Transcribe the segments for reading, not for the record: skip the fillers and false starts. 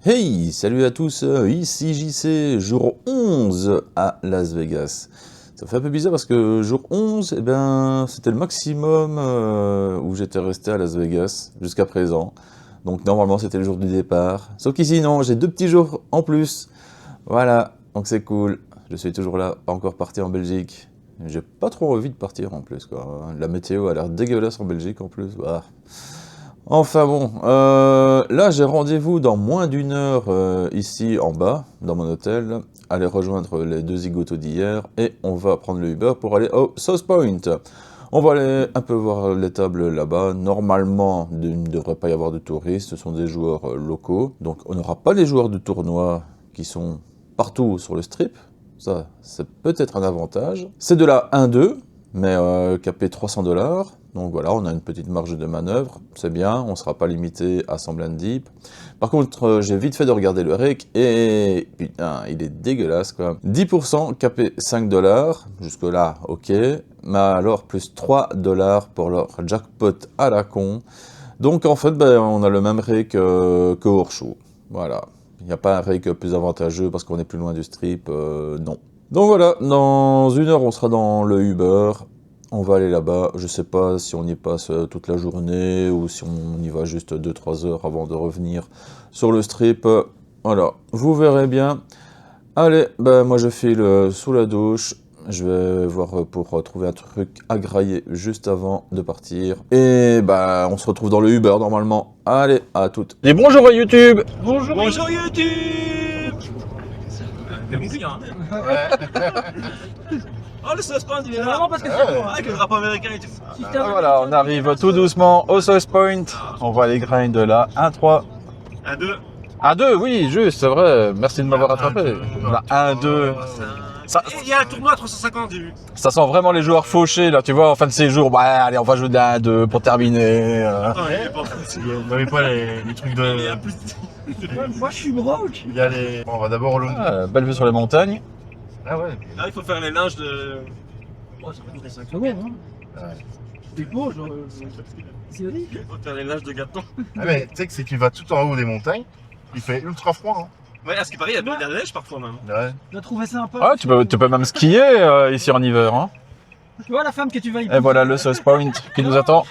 Hey, salut à tous, ici JC, jour 11 à Las Vegas. Ça fait un peu bizarre parce que jour 11, c'était le maximum où j'étais resté à Las Vegas jusqu'à présent. Donc normalement c'était le jour du départ. Sauf qu'ici non, j'ai 2 petits jours en plus. Voilà, donc c'est cool. Je suis toujours là, pas encore parti en Belgique. J'ai pas trop envie de partir en plus, quoi. La météo a l'air dégueulasse en Belgique en plus. Bah. Enfin bon, là j'ai rendez-vous dans moins d'une heure ici en bas, dans mon hôtel, aller rejoindre les 2 zigotos d'hier et on va prendre le Uber pour aller au South Point. On va aller un peu voir les tables là-bas. Normalement, il ne devrait pas y avoir de touristes, ce sont des joueurs locaux. Donc on n'aura pas les joueurs de tournoi qui sont partout sur le strip. Ça, c'est peut-être un avantage. C'est de la 1-2, mais capé $300. Donc voilà, on a une petite marge de manœuvre, c'est bien, on ne sera pas limité à 100 blind deep. Par contre, j'ai vite fait de regarder le rake et putain, il est dégueulasse quoi. 10% capé $5, jusque là, ok. Mais alors, plus $3 pour leur jackpot à la con. Donc en fait, on a le même rake que Horseshoe. Voilà. Il n'y a pas un rake plus avantageux parce qu'on est plus loin du strip, non. Donc voilà, dans une heure, on sera dans le Uber. On va aller là-bas. Je sais pas si on y passe toute la journée ou si on y va juste 2-3 heures avant de revenir sur le strip. Voilà, vous verrez bien. Allez, moi je file sous la douche. Je vais voir pour trouver un truc à grailler juste avant de partir. Et on se retrouve dans le Uber normalement. Allez, à toutes. Et bonjour à YouTube. Bonjour YouTube. C'est bon client, hein. Oh, le South Point, il est là. Vraiment parce que c'est toi, avec le drapeau américain et tout. Voilà, on arrive tout doucement au South Point. On voit les grains de la 1-3. 1-2. 1-2, oui, juste, c'est vrai. Merci de m'avoir rattrapé. La 1-2. Il y a un tournoi à 350, j'ai vu. Ça sent vraiment les joueurs fauchés, là, tu vois, en fin de séjour. Bah, allez, on va jouer de la 1-2 pour terminer. Attends, Vous n'avez pas les trucs de. il y a plus. Moi je suis broke. Il y a les. Bon, on va d'abord au long. Belle vue sur les montagnes. Ah ouais. Là, il faut faire les linges de. Oh, ça fait 5 secondes, hein. C'est beau, genre. Il faut faire les linges de gâteau. Ah mais tu sais que c'est qu'il va tout en haut des montagnes. Il fait ultra froid. Hein. Ouais, à ce qui paraît, il y a de la neige parfois même. Ouais. Tu as trouvé ça un peu. Ah, tu peux même skier ici en hiver. Hein. Tu vois la femme que tu vas y Et voilà le South Point qui nous attend.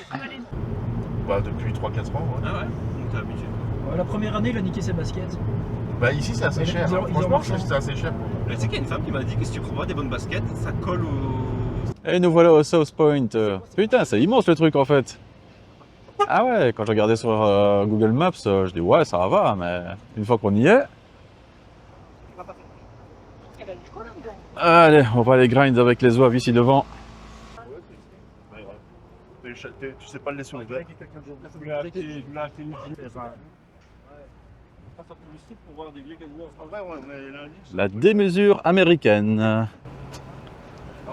Bah depuis 3-4 ans. Ouais. Ah ouais, donc t'es habitué. La première année, il a niqué ses baskets. Bah ici c'est assez Ils cher. ont- Hein. ils ont Franchement marché. je trouve que c'est assez cher. Mais tu sais qu'il y a une femme qui m'a dit que si tu prends pas des bonnes baskets, ça colle au. Et nous voilà au South Point. Putain, c'est immense le truc en fait. Ah ouais, quand je regardais sur Google Maps, je dis ouais, ça va, mais une fois qu'on y est. Allez, on va aller grind avec les oeufs ici devant. Tu sais pas le laisser sur les doigts. La démesure américaine. Ah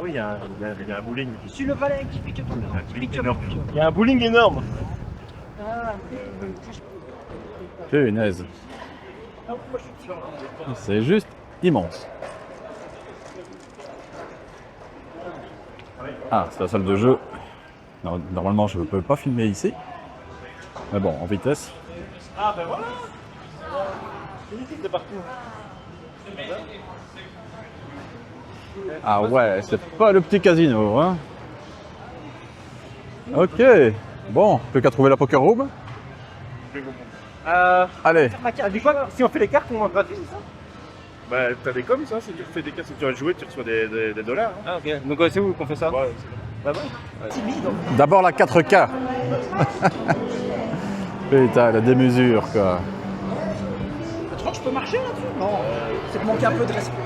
oui, il y a un bowling. Sur le valet qui pique tout. Il y a un bowling énorme. Punaise. C'est juste immense. Ah, c'est la salle de jeu. Non, normalement, je ne peux pas filmer ici. Mais bon, en vitesse. Ah ben voilà. C'est partout. Ah ouais, c'est pas le petit casino, hein. Ok. Bon, plus qu'à trouver la poker room. Allez. Si on fait les cartes, on va gratuit, c'est ça? Bah t'as des coms ça, si tu fais des cartes, si tu vas jouer, tu reçois des dollars. Hein. Ah ok. Donc c'est où qu'on fait ça? Ouais, D'abord la 4K. Putain, la démesure, quoi. Tu crois que je peux marcher là-dessus? Non. C'est de manquer un peu de respect.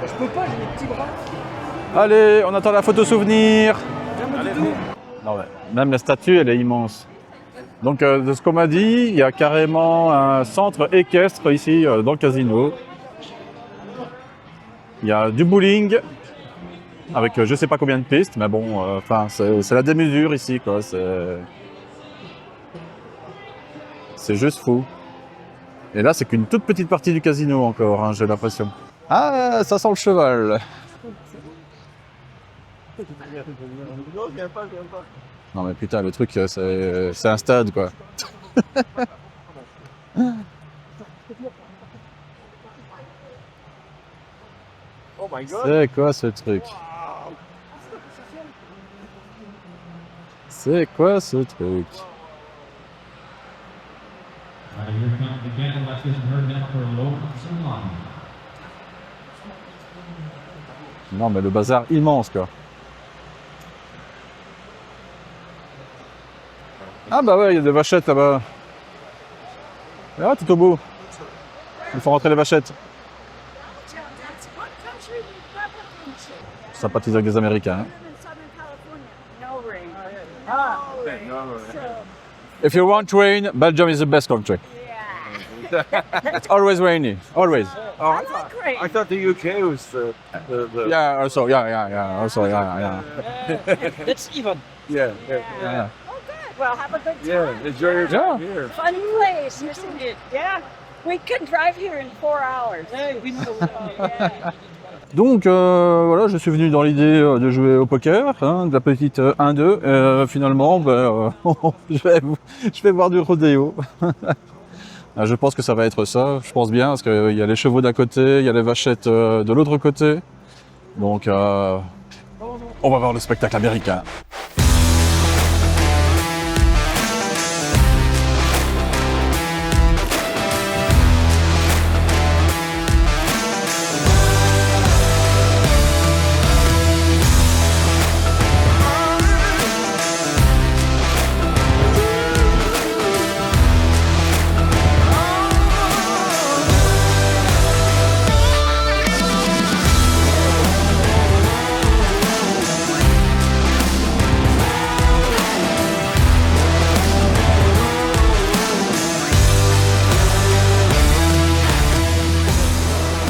Je peux pas, j'ai des petits bras. Allez, on attend la photo souvenir. Viens me doudou. Non, ouais. Même la statue, elle est immense. Donc, de ce qu'on m'a dit, il y a carrément un centre équestre ici, dans le casino. Il y a du bowling, avec je sais pas combien de pistes, mais bon, enfin, c'est la démesure ici, quoi. C'est juste fou. Et là, c'est qu'une toute petite partie du casino encore, hein, j'ai l'impression. Ah, ça sent le cheval. Non mais putain, le truc, c'est un stade, quoi. my god. C'est quoi ce truc? C'est quoi ce truc? Non mais le bazar immense quoi. Ah bah ouais, il y a des vachettes là-bas. Ah, tout au bout. Il faut rentrer les vachettes. Sympathisant avec les Américains. Hein. If you want rain, Belgium is the best country. It's always rainy, always. Oh, I thought the UK was the Yeah, also, yeah, also, yeah. That's even. yeah. Well, have a good time. Yeah, enjoy your time here. Fun place, isn't it? Yeah. We could drive here in 4 hours. Hey, we know. Yeah. Donc voilà, je suis venu dans l'idée de jouer au poker, hein, de la petite 1-2. Finalement, je vais voir du rodéo. Je pense que ça va être ça, je pense bien, parce qu'il y a les chevaux d'un côté, il y a les vachettes de l'autre côté. Donc on va voir le spectacle américain.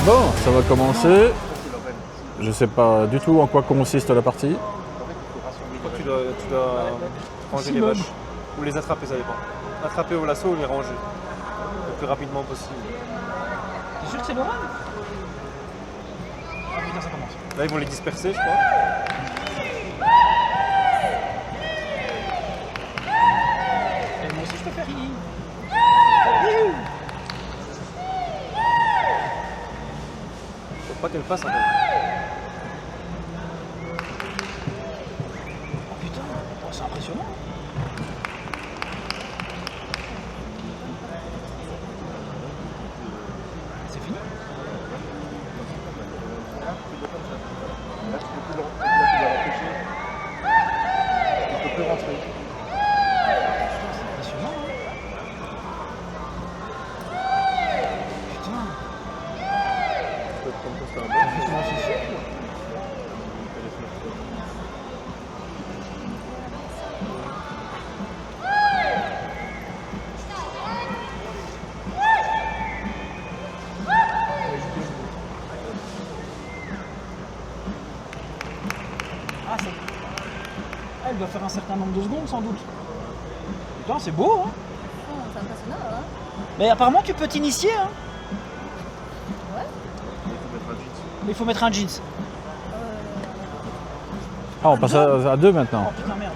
Bon, ça va commencer. Je sais pas du tout en quoi consiste la partie. Je crois que tu dois ranger les vaches. Ou les attraper, ça dépend. Attraper au lasso ou les ranger. Le plus rapidement possible. T'es sûr que c'est normal? Ah putain, ça commence. Là, ils vont les disperser, je crois. Et moi aussi, je peux faire hi. Faut pas qu'elle passe encore. Oh putain, oh, c'est impressionnant. C'est fini? Il peut plus rentrer. Impressionnant, hein? Putain. Comment c'est fait, quoi? Ah, ça... Ah, elle doit faire un certain nombre de secondes sans doute. Putain, c'est beau, hein? Oh, c'est impressionnant, hein? Mais apparemment, tu peux t'initier, hein? Ouais. Mais il faut mettre un jeans. Ah, on passe à 2 maintenant. Oh putain, merde.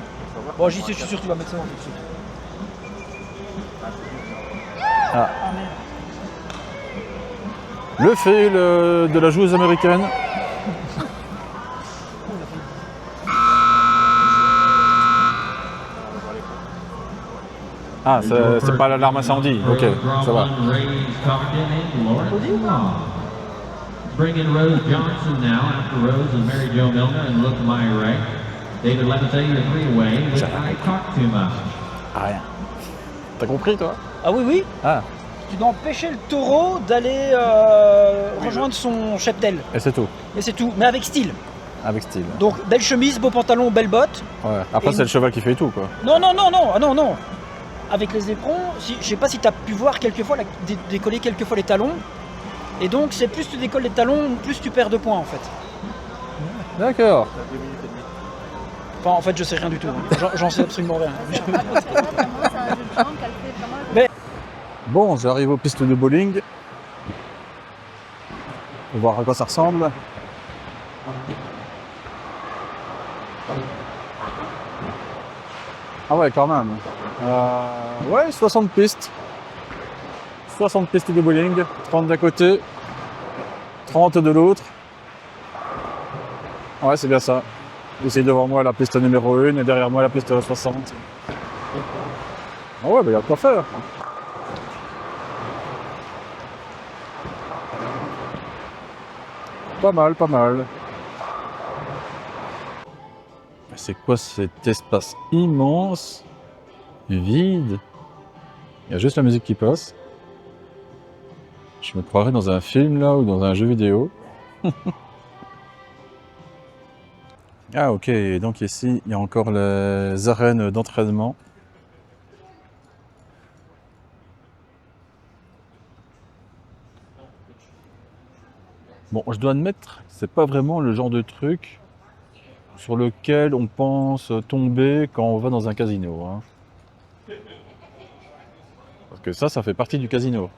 Bon, j'y sais, je suis sûr que tu vas mettre ça dans tout de suite. Ah. Ah merde. Le fil de la joueuse américaine. Ah, c'est pas l'alarme incendie. Ok, ça va. Bring in Rose Johnson now after Rose and Mary Jo Milner and look to my right. David Levitate, a three-way, which I talk too much. Ah, rien. T'as compris, toi? Ah oui, oui. Ah, Tu dois empêcher le taureau d'aller rejoindre son cheptel. et c'est tout. Et c'est tout, mais avec style. Avec style. Donc, belle chemise, beau pantalon, belle botte. Ouais. Après, Et- c'est le cheval qui fait tout, quoi. Non, non, non, non, ah non, non. Avec les éperons, je sais pas si tu as pu voir quelquefois décoller quelquefois les talons. Et donc, c'est plus tu décolles les talons, plus tu perds de points en fait. D'accord. Enfin, en fait, je sais rien du tout. J'en sais absolument rien. C'est un jeu de jambe qu'elle fait vraiment. Bon, j'arrive aux pistes de bowling. On va voir à quoi ça ressemble. Ah ouais, quand même. Ouais, 60 pistes. 60 pistes de bowling, 30 d'un côté, 30 de l'autre. Ouais, c'est bien ça. Ici devant moi la piste numéro 1 et derrière moi la piste 60. Ah ouais, il y a de quoi faire. Pas mal, pas mal. C'est quoi cet espace immense, vide? Il y a juste la musique qui passe. Je me croirais dans un film là ou dans un jeu vidéo. Ah ok, donc ici il y a encore les arènes d'entraînement. Bon, je dois admettre, c'est pas vraiment le genre de truc sur lequel on pense tomber quand on va dans un casino, hein. Parce que ça fait partie du casino.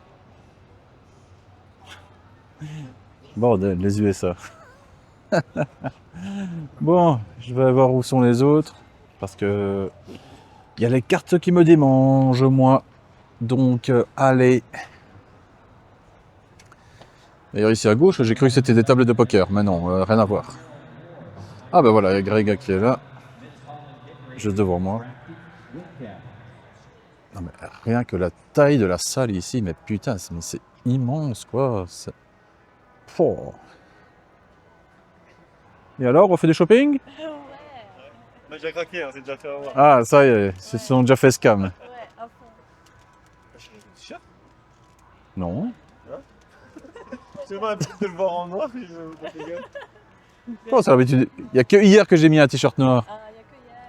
Bordel, les USA. Bon, je vais voir où sont les autres, parce que il y a les cartes qui me démangent, moi. Donc, allez. D'ailleurs, ici à gauche, j'ai cru que c'était des tables de poker, mais non, rien à voir. Ah ben voilà, il y a Greg qui est là, juste devant moi. Non mais rien que la taille de la salle ici, mais putain, c'est immense quoi. Oh. Et alors, on fait du shopping? On a déjà craqué, hein, c'est déjà fait avoir. Ah, ça y est, ils se sont déjà fait scam. Ouais, à fond. Non. C'est pas un truc de le voir en noir. Oh, c'est l'habitude. Il n'y a que hier que j'ai mis un t-shirt noir. Ah, il n'y a que hier.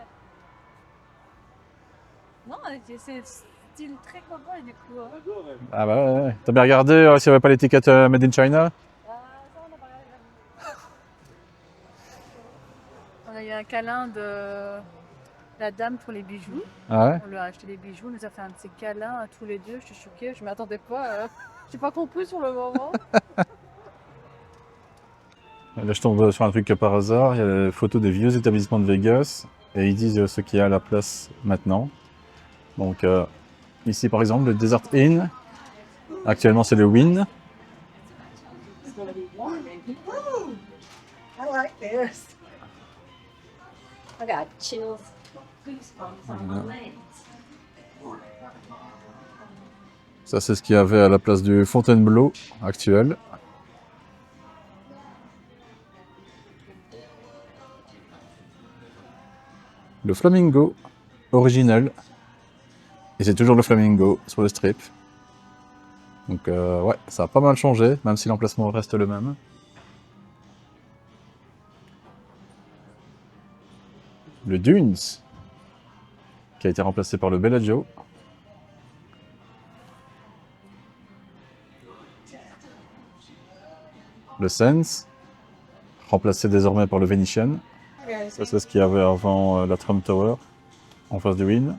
Non, c'est style très cowboy du coup. Hein. Ah bah ouais. T'as bien regardé s'il n'y avait pas l'étiquette Made in China? Ah, ça, on a pas regardé. On a eu un câlin de la dame pour les bijoux. Ah ouais? On lui a acheté des bijoux, on nous a fait un petit câlin à tous les deux. Je suis choquée, je ne m'attendais pas. J'ai pas compris sur le moment. Là, je tombe sur un truc par hasard. Il y a les photos des vieux établissements de Vegas. Et ils disent ce qu'il y a à la place maintenant. Donc, ici par exemple, le Desert Inn. Actuellement, c'est le Wynn. I like this. I got chills. Ça, c'est ce qu'il y avait à la place du Fontainebleau actuel. Le Flamingo original. Et c'est toujours le Flamingo sur le strip. Donc ouais, ça a pas mal changé, même si l'emplacement reste le même. Le Dunes, qui a été remplacé par le Bellagio. Le Sands, remplacé désormais par le Venetian. Ça, c'est ce qu'il y avait avant la Trump Tower, en face du Wynn.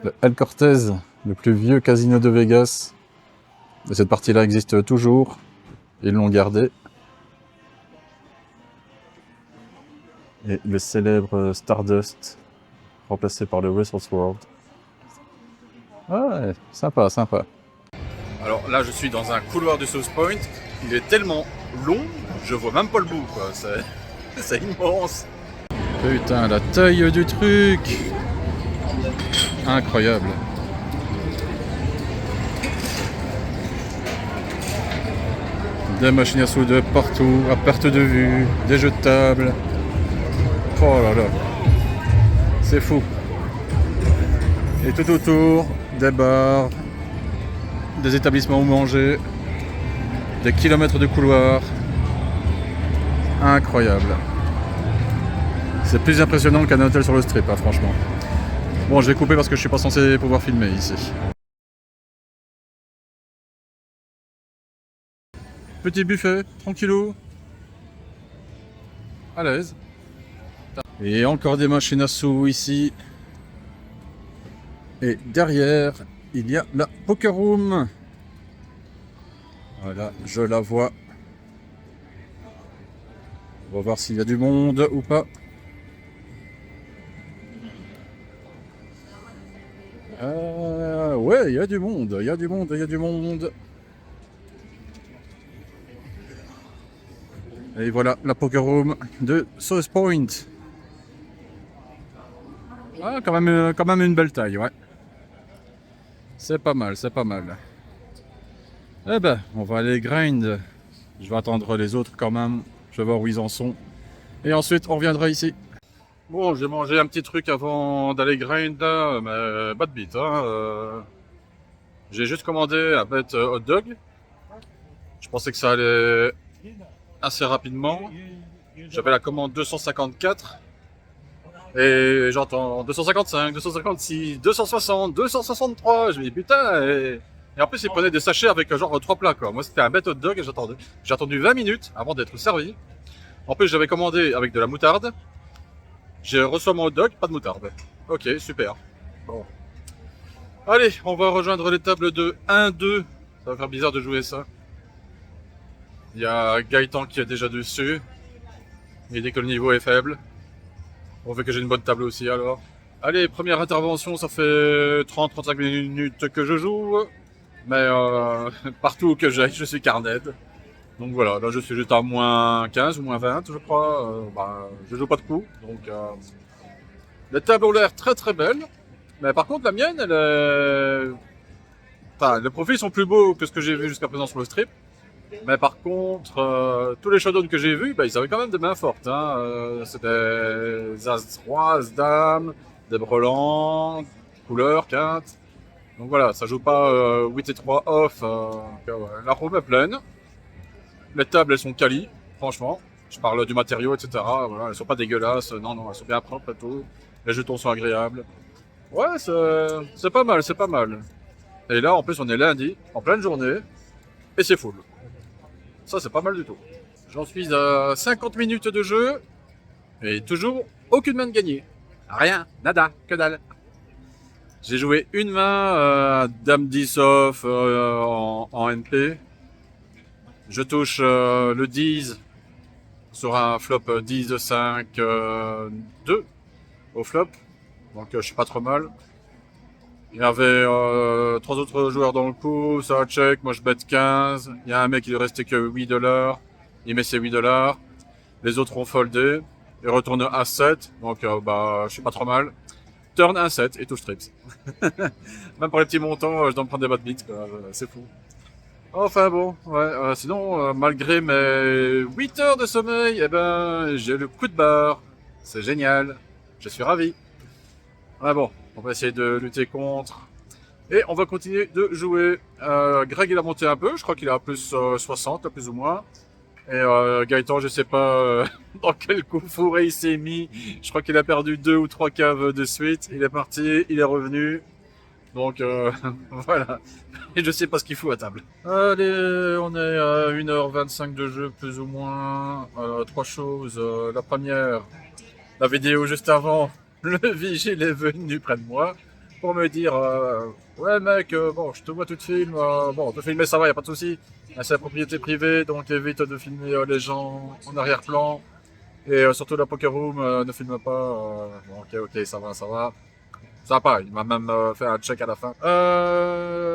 Le El Cortez, le plus vieux casino de Vegas. Et cette partie-là existe toujours. Ils l'ont gardé. Et le célèbre Stardust, remplacé par le Resorts World. Ouais, sympa, sympa. Alors là, je suis dans un couloir du South Point. Il est tellement long, je vois même pas le bout, quoi. C'est immense. Putain, la taille du truc. Incroyable. Des machines à souder partout, à perte de vue, des jeux de table. Oh là là. C'est fou. Et tout autour, des bars, des établissements où manger, des kilomètres de couloirs. Incroyable. C'est plus impressionnant qu'un hôtel sur le strip, hein, franchement. Bon, je vais couper parce que je suis pas censé pouvoir filmer ici. Petit buffet, tranquillou. À l'aise. Et encore des machines à sous ici. Et derrière, il y a la Poker Room. Voilà, je la vois. On va voir s'il y a du monde ou pas. Ouais, il y a du monde, il y a du monde, il y a du monde. Et voilà la poker room de South Point. Ah, quand même une belle taille, ouais. C'est pas mal, c'est pas mal. Eh ben, on va aller grind. Je vais attendre les autres quand même. Je vais voir où ils en sont. Et ensuite, on reviendra ici. Bon, j'ai mangé un petit truc avant d'aller grind là, mais pas de bite. Hein. J'ai juste commandé un bête hot dog. Je pensais que ça allait assez rapidement. J'avais la commande 254. Et j'entends 255, 256, 260, 263. Je me dis putain. Et en plus, ils prenaient des sachets avec genre 3 plats quoi. Moi, c'était un bête hot dog et j'attendais. J'ai attendu 20 minutes avant d'être servi. En plus, j'avais commandé avec de la moutarde. J'ai reçu mon hot dog, pas de moutarde. Ok, super. Bon. Allez, on va rejoindre les tables de 1-2. Ça va faire bizarre de jouer ça. Il y a Gaëtan qui est déjà dessus. Il dit que le niveau est faible. On fait que j'ai une bonne table aussi alors. Allez, première intervention, ça fait 30-35 minutes que je joue. Mais partout où que j'aille, je suis carned. Donc voilà, là je suis juste à moins 15 ou moins 20 je crois. Je joue pas de coups. Donc les tables ont l'air très très belles. Mais par contre la mienne, elle est... Enfin, les profils sont plus beaux que ce que j'ai vu jusqu'à présent sur le strip. Mais par contre, tous les showdowns que j'ai vus, ils avaient quand même des mains fortes. Hein. C'était des As-3, As-Dame, des brelans, couleurs, quinte. Donc voilà, ça joue pas 8 et 3 off. La room est pleine. Les tables, elles sont quali, franchement. Je parle du matériau, etc. Voilà, elles sont pas dégueulasses. Non, elles sont bien propres et tout. Les jetons sont agréables. Ouais, c'est pas mal, c'est pas mal. Et là, en plus, on est lundi, en pleine journée. Et c'est full. Ça, c'est pas mal du tout. J'en suis à 50 minutes de jeu. Et toujours aucune main de gagnée. Rien, nada, que dalle. J'ai joué une main à Dame 10 off en NP. Je touche le 10 sur un flop 10 de 5 2 au flop. Donc je suis pas trop mal. Il y avait 3 autres joueurs dans le coup, ça check, moi je bet 15. Il y a un mec qui lui restait que $8. Il met ses $8. Les autres ont foldé. Il retourne à 7. Donc je suis pas trop mal. Turn 1-7 et touche trips. Même pour les petits montants, je dois me prendre des bad beats, c'est fou. Enfin bon, ouais, sinon, malgré mes 8 heures de sommeil, j'ai le coup de barre. C'est génial. Je suis ravi. Ouais bon, on va essayer de lutter contre. Et on va continuer de jouer. Greg, il a monté un peu. Je crois qu'il est à plus 60, plus ou moins. Et Gaëtan, je sais pas dans quel coup fourré il s'est mis. Je crois qu'il a perdu 2 ou 3 caves de suite. Il est parti, il est revenu. Donc voilà. Et je sais pas ce qu'il fout à table. Allez, on est à 1h25 de jeu plus ou moins. 3 choses. La première, la vidéo juste avant. Le vigile est venu près de moi pour me dire ouais mec, bon je te vois tout de film, bon te filmer ça va, y a pas de souci. C'est la propriété privée donc évite de filmer les gens en arrière-plan et surtout la poker room ne filme pas. Bon, ok ça va. Sympa, il m'a même fait un check à la fin.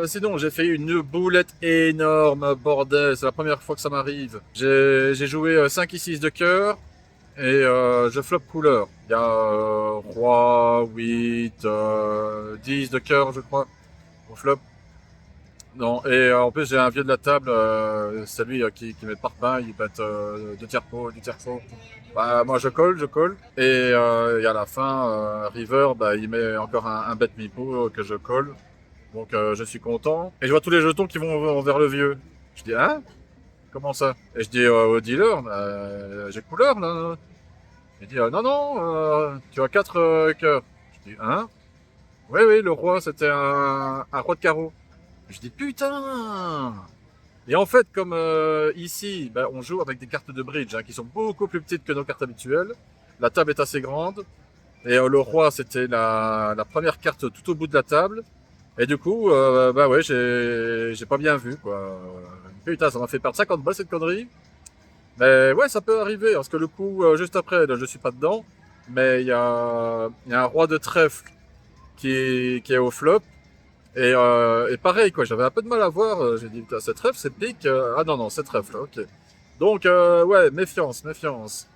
Sinon, j'ai fait une boulette énorme, bordel. C'est la première fois que ça m'arrive. J'ai joué 5 et 6 de cœur. Et je flop couleur. Il y a roi, 8, 10 de cœur, je crois. Au flop. Non, et en plus, j'ai un vieux de la table. C'est lui qui met par pain. Il bet du tiers-pot. Moi, je colle. Et à la fin, River, il met encore un bet mi-pot que je colle. Donc, je suis content. Et je vois tous les jetons qui vont vers le vieux. Je dis, hein? Comment ça? Et je dis au dealer, j'ai couleur là. Il dit, non, tu as 4 cœurs. Je dis, hein? Oui, le roi, c'était un roi de carreau. Je dis, putain! Et en fait, comme ici, on joue avec des cartes de bridge qui sont beaucoup plus petites que nos cartes habituelles. La table est assez grande. Et le roi, c'était la première carte tout au bout de la table. Et du coup, j'ai pas bien vu, quoi. Putain, ça m'a fait perdre 50 balles cette connerie. Mais ouais, ça peut arriver, parce que le coup, juste après, là, je suis pas dedans. Mais il y a un roi de trèfle qui est au flop. Et pareil, quoi, j'avais un peu de mal à voir. J'ai dit, putain, cette trèfle, c'est pique. Ah non, c'est trèfle, ok. Donc, ouais, méfiance, méfiance.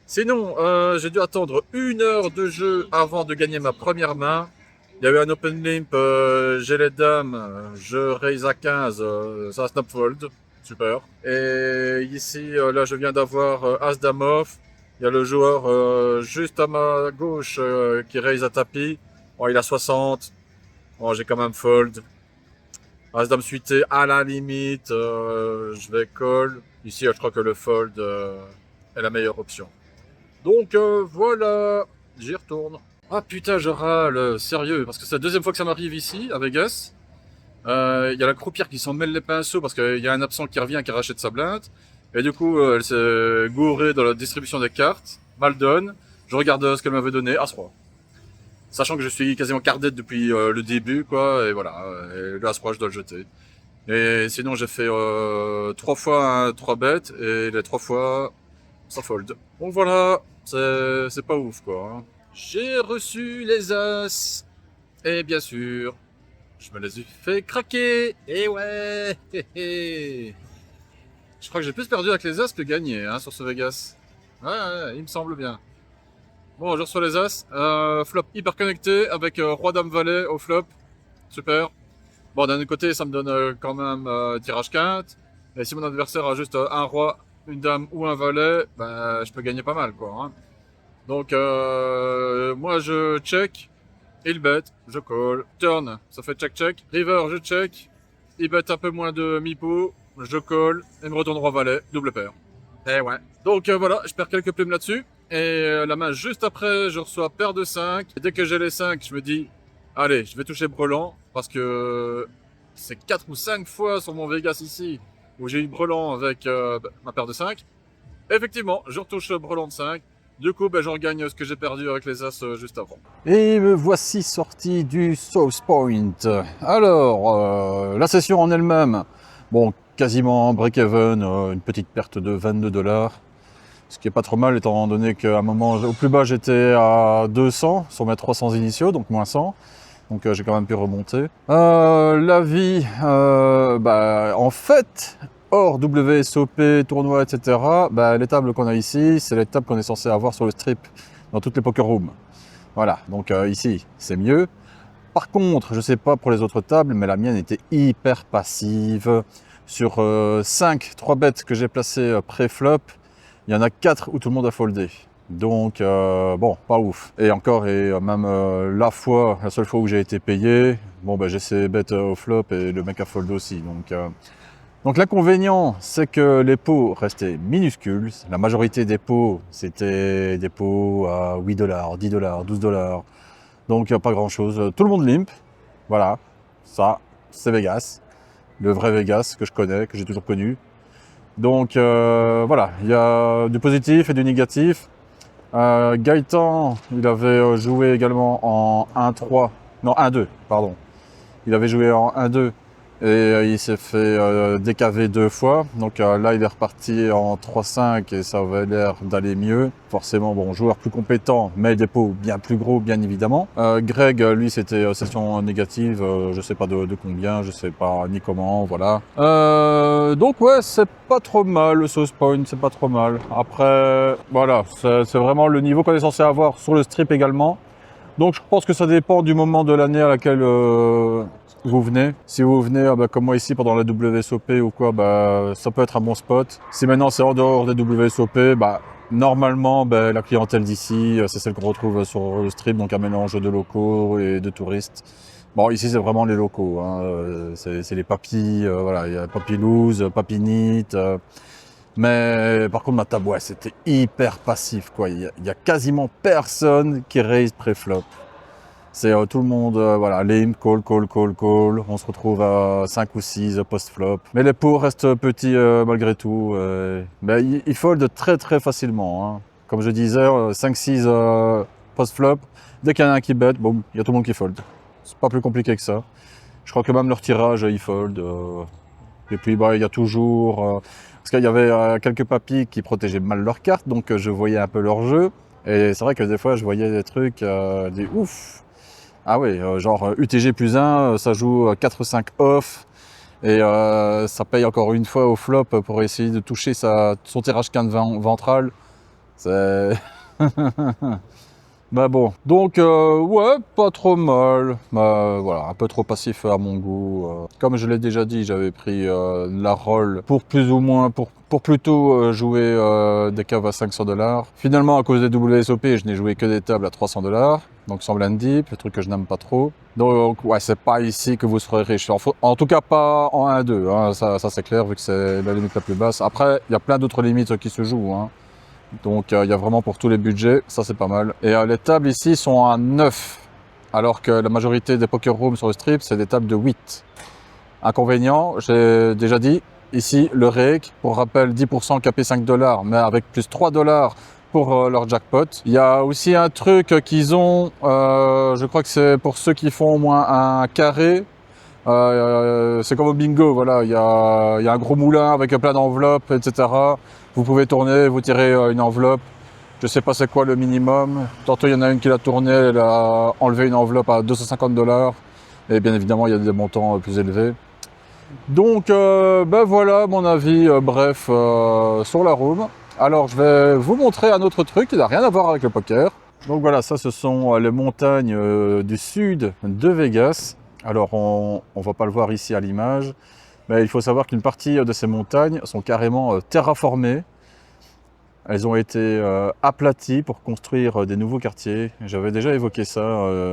Sinon, j'ai dû attendre 1 heure de jeu avant de gagner ma première main. Il y a eu un open limp, j'ai les dames, je raise à 15, ça snap fold, super. Et ici, là, je viens d'avoir as dame off. Il y a le joueur juste à ma gauche qui raise à tapis. Bon, il a 60. Bon, j'ai quand même fold. As dame suité à la limite, je vais call. Ici, je crois que le fold est la meilleure option. Donc voilà, j'y retourne. Ah putain, je râle, sérieux, parce que c'est la deuxième fois que ça m'arrive ici, à Vegas. Il y a la croupière qui s'en mêle les pinceaux parce qu'il y a un absent qui revient qui rachète sa blinde. Et du coup, elle s'est gourée dans la distribution des cartes. Mal donne. Je regarde ce qu'elle m'avait donné, As-Roi. Sachant que je suis quasiment cardette depuis le début, quoi, et voilà. Et le As-Roi, je dois le jeter. Et sinon, j'ai fait 3 fois un 3 bêtes, et les 3 fois, ça fold. Donc voilà, c'est pas ouf, quoi. Hein. J'ai reçu les As, et bien sûr, je me les ai fait craquer, et ouais, hé, hé. Je crois que j'ai plus perdu avec les As que gagné, hein, sur ce Vegas. Ouais, il me semble bien. Bon, je reçois les As, flop hyper connecté, avec Roi-Dame Valet au flop, super. Bon, d'un autre côté, ça me donne quand même tirage quinte, et si mon adversaire a juste un Roi, une Dame ou un Valet, ben, je peux gagner pas mal, quoi. Hein. Donc, moi, je check, il bet, je call, turn, ça fait check-check, river, je check, il bet un peu moins de mi-pot, je call, et me retourne Roi-Valet, double paire. Et ouais. Donc, voilà, je perds quelques plumes là-dessus, et la main juste après, je reçois paire de 5, et dès que j'ai les 5, je me dis, allez, je vais toucher Brelan, parce que c'est 4 ou 5 fois sur mon Vegas ici, où j'ai eu Brelan avec ma paire de 5. Effectivement, je retouche Brelan de 5. Du coup, ben, j'en gagne ce que j'ai perdu avec les As juste avant. Et me voici sorti du South Point. Alors, la session en elle-même, bon, quasiment break-even, une petite perte de 22 $. Ce qui est pas trop mal, étant donné qu'à un moment, au plus bas, j'étais à 200 sur mes 300 initiaux, donc moins 100. Donc j'ai quand même pu remonter. La vie, bah, en fait, hors WSOP, tournoi, etc., bah, les tables qu'on a ici, c'est les tables qu'on est censé avoir sur le strip, dans toutes les poker rooms. Voilà, donc ici, c'est mieux. Par contre, je sais pas pour les autres tables, mais la mienne était hyper passive. Sur 5 3 bêtes que j'ai placées pré-flop, il y en a 4 où tout le monde a foldé. Donc, bon, pas ouf. Et encore, et même la seule fois où j'ai été payé, bon, ben, j'ai ces bêtes au flop et le mec a fold aussi. Donc l'inconvénient, c'est que les pots restaient minuscules. La majorité des pots, c'était des pots à 8 $, 10 $, 12 $. Donc, pas grand-chose. Tout le monde limp. Voilà, ça, c'est Vegas. Le vrai Vegas que je connais, que j'ai toujours connu. Donc, voilà, il y a du positif et du négatif. Gaëtan, il avait joué également en 1-3, non 1-2, pardon. Il avait joué en 1-2 et il s'est fait décaver 2 fois. Donc là, il est reparti en 3-5 et ça avait l'air d'aller mieux. Forcément, bon, joueur plus compétent, mais des pots bien plus gros, bien évidemment. Greg, lui, c'était session négative, je sais pas de combien, je sais pas ni comment, voilà. Donc ouais, c'est pas trop mal, le South Point, c'est pas trop mal. Après, voilà, c'est vraiment le niveau qu'on est censé avoir sur le strip également. Donc je pense que ça dépend du moment de l'année à laquelle vous venez. Si vous venez bah, comme moi ici pendant la WSOP ou quoi, bah, ça peut être un bon spot. Si maintenant c'est en dehors des WSOP, bah, normalement bah, la clientèle d'ici, c'est celle qu'on retrouve sur le strip, donc un mélange de locaux et de touristes. Bon, ici c'est vraiment les locaux, hein. C'est les papis, voilà, il y a Papy Loose, Papy Neat. Mais par contre ma table, ouais, c'était hyper passif, quoi. Il y a quasiment personne qui raise pré-flop. C'est tout le monde, voilà, limp, call. On se retrouve à 5 ou 6 post-flop. Mais les pots restent petits malgré tout. Mais ils foldent très très facilement. Hein. Comme je disais, 5-6 post-flop. Dès qu'il y en a un qui bet, bon, il y a tout le monde qui fold. C'est pas plus compliqué que ça. Je crois que même leur tirage, ils fold. Et puis, bah, il y a toujours... parce qu'il y avait quelques papis qui protégeaient mal leurs cartes, donc je voyais un peu leur jeu. Et c'est vrai que des fois, je voyais des trucs, des ouf. Ah oui, genre UTG plus 1, ça joue 4-5 off. Et ça paye encore une fois au flop pour essayer de toucher son tirage quinte ventral. C'est... Bah bon, donc ouais, pas trop mal. Bah, voilà, un peu trop passif à mon goût. Comme je l'ai déjà dit, j'avais pris la roll pour plus ou moins, pour plutôt jouer des caves à 500 $. Finalement, à cause des WSOP, je n'ai joué que des tables à 300 $. Donc sans blind deep, le truc que je n'aime pas trop. Donc ouais, c'est pas ici que vous serez riche. En tout cas pas en 1-2, hein, ça c'est clair, vu que c'est la limite la plus basse. Après, il y a plein d'autres limites qui se jouent. Hein. Donc il y a vraiment pour tous les budgets, ça c'est pas mal. Et les tables ici sont à 9, alors que la majorité des poker rooms sur le strip, c'est des tables de 8. Inconvénient, j'ai déjà dit, ici le rake, pour rappel 10% capé 5 $, mais avec plus 3 $ pour leur jackpot. Il y a aussi un truc qu'ils ont, je crois que c'est pour ceux qui font au moins un carré. C'est comme au bingo, voilà, il y a un gros moulin avec plein d'enveloppes, etc. Vous pouvez tourner, vous tirez une enveloppe. Je sais pas c'est quoi le minimum. Tantôt il y en a une qui l'a tourné, elle a enlevé une enveloppe à 250 $. Et bien évidemment il y a des montants plus élevés. Donc ben voilà mon avis bref sur la room. Alors je vais vous montrer un autre truc qui n'a rien à voir avec le poker. Donc voilà, ça ce sont les montagnes du sud de Vegas. Alors on va pas le voir ici à l'image, mais il faut savoir qu'une partie de ces montagnes sont carrément terraformées. Elles ont été aplaties pour construire des nouveaux quartiers. J'avais déjà évoqué ça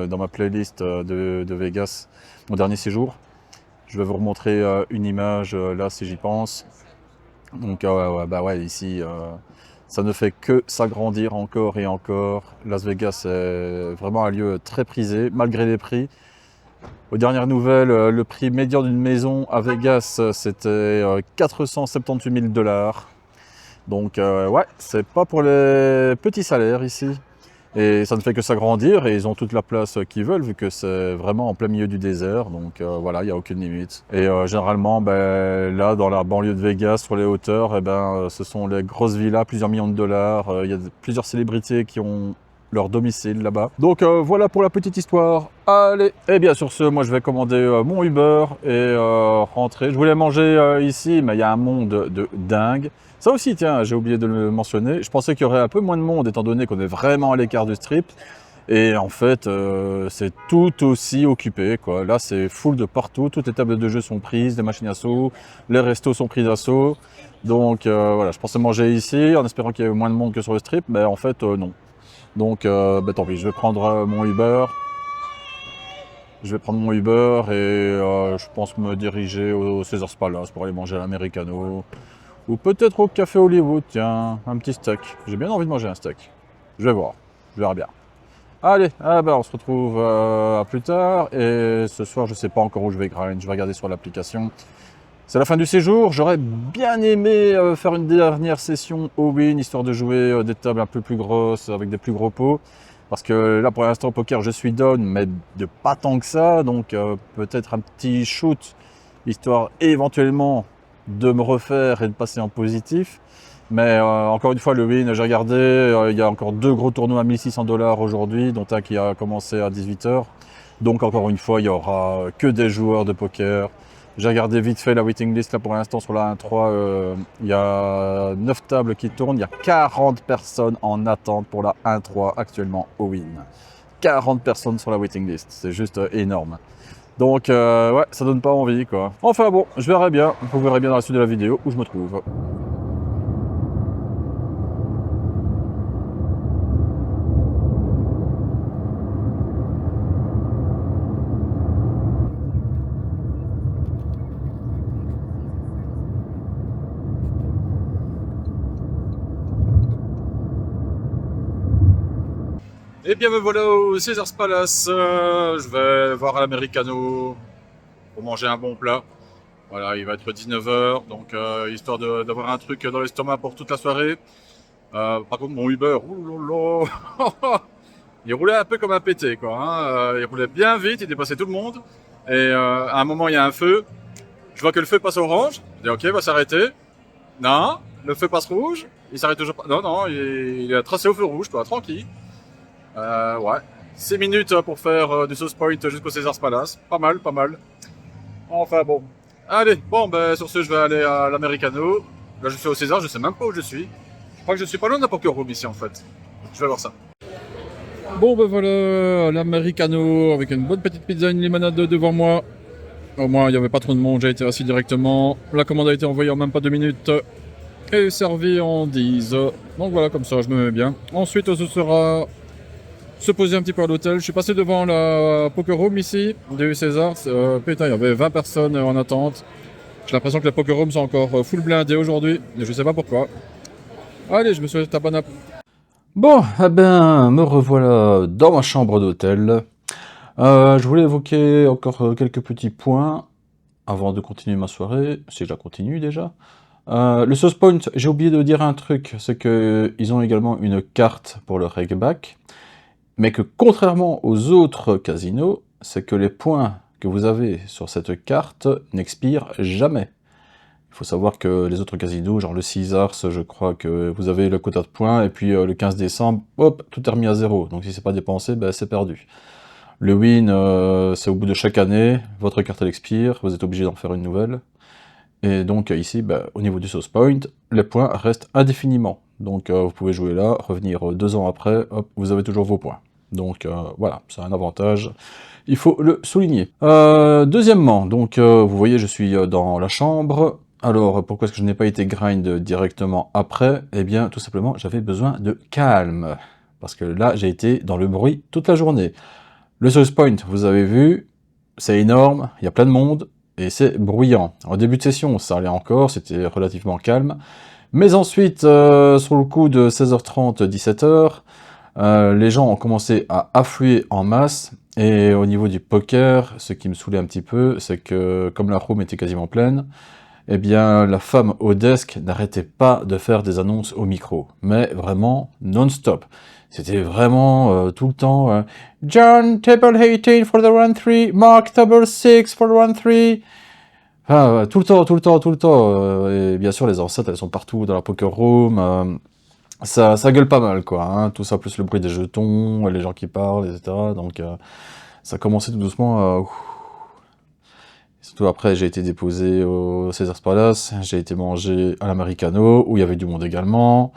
dans ma playlist de Vegas, mon dernier séjour. Je vais vous remontrer une image là si j'y pense. Donc bah ouais, ici ça ne fait que s'agrandir encore et encore. Las Vegas est vraiment un lieu très prisé malgré les prix. Aux dernières nouvelles, le prix médian d'une maison à Vegas, c'était 478 000 $. Donc ouais, c'est pas pour les petits salaires ici. Et ça ne fait que s'agrandir et ils ont toute la place qu'ils veulent vu que c'est vraiment en plein milieu du désert. Donc voilà, il n'y a aucune limite. Et généralement, ben, là, dans la banlieue de Vegas, sur les hauteurs, eh ben, ce sont les grosses villas, plusieurs millions de $. Il y a plusieurs célébrités qui ont leur domicile là-bas. Donc voilà pour la petite histoire. Allez, et bien sur ce, moi je vais commander mon Uber et rentrer. Je voulais manger ici, mais il y a un monde de dingue. Ça aussi, tiens, j'ai oublié de le mentionner. Je pensais qu'il y aurait un peu moins de monde étant donné qu'on est vraiment à l'écart du strip. Et en fait, c'est tout aussi occupé, quoi. Là, c'est full de partout. Toutes les tables de jeu sont prises, les machines à sous, les restos sont pris d'assaut. Donc voilà, je pensais manger ici en espérant qu'il y ait moins de monde que sur le strip, mais en fait, non. Donc, bah, tant pis, je vais prendre mon Uber. Je vais prendre mon Uber et je pense me diriger au Caesars Palace pour aller manger à l'Americano. Ou peut-être au Café Hollywood, tiens, un petit steak. J'ai bien envie de manger un steak. Je vais voir, je verrai bien. Allez, ah bah on se retrouve à plus tard. Et ce soir, je sais pas encore où je vais grind. Je vais regarder sur l'application. C'est la fin du séjour. J'aurais bien aimé faire une dernière session au win, histoire de jouer des tables un peu plus grosses, avec des plus gros pots. Parce que là, pour l'instant, au poker, je suis down, mais de pas tant que ça. Donc peut-être un petit shoot, histoire éventuellement de me refaire et de passer en positif. Mais encore une fois, le win, j'ai regardé, il y a encore 2 gros tournois à 1600 $ aujourd'hui, dont un qui a commencé à 18 h. Donc encore une fois, il n'y aura que des joueurs de poker. J'ai regardé vite fait la waiting list là pour l'instant sur la 1-3, il y a 9 tables qui tournent, il y a 40 personnes en attente pour la 1-3 actuellement au win. 40 personnes sur la waiting list, c'est juste énorme. Donc ouais, ça donne pas envie quoi. Enfin bon, je verrai bien, vous verrez bien dans la suite de la vidéo où je me trouve. Et bien me voilà au Caesars Palace, je vais voir à l'Americano pour manger un bon plat. Voilà, il va être 19 h, donc histoire d'avoir un truc dans l'estomac pour toute la soirée. Par contre mon Uber, il roulait un peu comme un pété quoi, hein. Il roulait bien vite, il dépassait tout le monde. Et à un moment il y a un feu, je vois que le feu passe orange, je dis ok, il va s'arrêter. Non, le feu passe rouge, il s'arrête toujours pas. Non, non, il est tracé au feu rouge quoi, tranquille. Ouais, 6 minutes pour faire du Sauce Point jusqu'au Caesars Palace. Pas mal, pas mal. Enfin bon. Allez, bon, ben sur ce, je vais aller à l'Americano. Là, je suis au César, je sais même pas où je suis. Je crois que je suis pas loin d'un poker room ici, en fait. Je vais voir ça. Bon, ben voilà, l'Americano avec une bonne petite pizza, une limonade devant moi. Au moins, il n'y avait pas trop de monde, j'ai été assis directement. La commande a été envoyée en même pas 2 minutes. Et servie en 10. Donc voilà, comme ça, je me mets bien. Ensuite, ce sera se poser un petit peu à l'hôtel. Je suis passé devant la poker room ici, du César. Putain, il y avait 20 personnes en attente. J'ai l'impression que les poker rooms sont encore full blindés aujourd'hui, mais je sais pas pourquoi. Allez, je me souhaite un bon appétit. Bon, eh ben, me revoilà dans ma chambre d'hôtel. Je voulais évoquer encore quelques petits points avant de continuer ma soirée, si je la continue déjà. Le Sauce Point, j'ai oublié de dire un truc, c'est qu'ils ont également une carte pour le regback, mais que contrairement aux autres casinos, c'est que les points que vous avez sur cette carte n'expirent jamais. Il faut savoir que les autres casinos, genre le Caesars, je crois que vous avez le quota de points, et puis le 15 décembre, hop, tout est remis à zéro. Donc si c'est pas dépensé, ben, c'est perdu. Le win, c'est au bout de chaque année, votre carte elle expire, vous êtes obligé d'en faire une nouvelle. Et donc ici, ben, au niveau du Sauce Point, les points restent indéfiniment. Donc vous pouvez jouer là, revenir 2 ans après, hop, vous avez toujours vos points. Donc voilà, c'est un avantage, il faut le souligner. Deuxièmement, donc vous voyez, je suis dans la chambre. Alors, pourquoi est-ce que je n'ai pas été grind directement après? Eh bien, tout simplement, j'avais besoin de calme. Parce que là, j'ai été dans le bruit toute la journée. Le Sauce Point, vous avez vu, c'est énorme, il y a plein de monde, et c'est bruyant. En début de session, ça allait encore, c'était relativement calme. Mais ensuite, sur le coup de 16h30, 17h, les gens ont commencé à affluer en masse, et au niveau du poker, ce qui me saoulait un petit peu, c'est que, comme la room était quasiment pleine, eh bien, la femme au desk n'arrêtait pas de faire des annonces au micro, mais vraiment non-stop. C'était vraiment tout le temps John, table 18 for the run 3, Mark, table 6 for the run 3. Enfin, tout le temps. Et bien sûr, les enceintes, elles sont partout dans la poker room. Ça gueule pas mal, quoi. Hein, tout ça, plus le bruit des jetons, les gens qui parlent, etc. Donc, ça commençait tout doucement à... Surtout après, j'ai été déposé au Caesars Palace, j'ai été manger à l'Americano, où il y avait du monde également.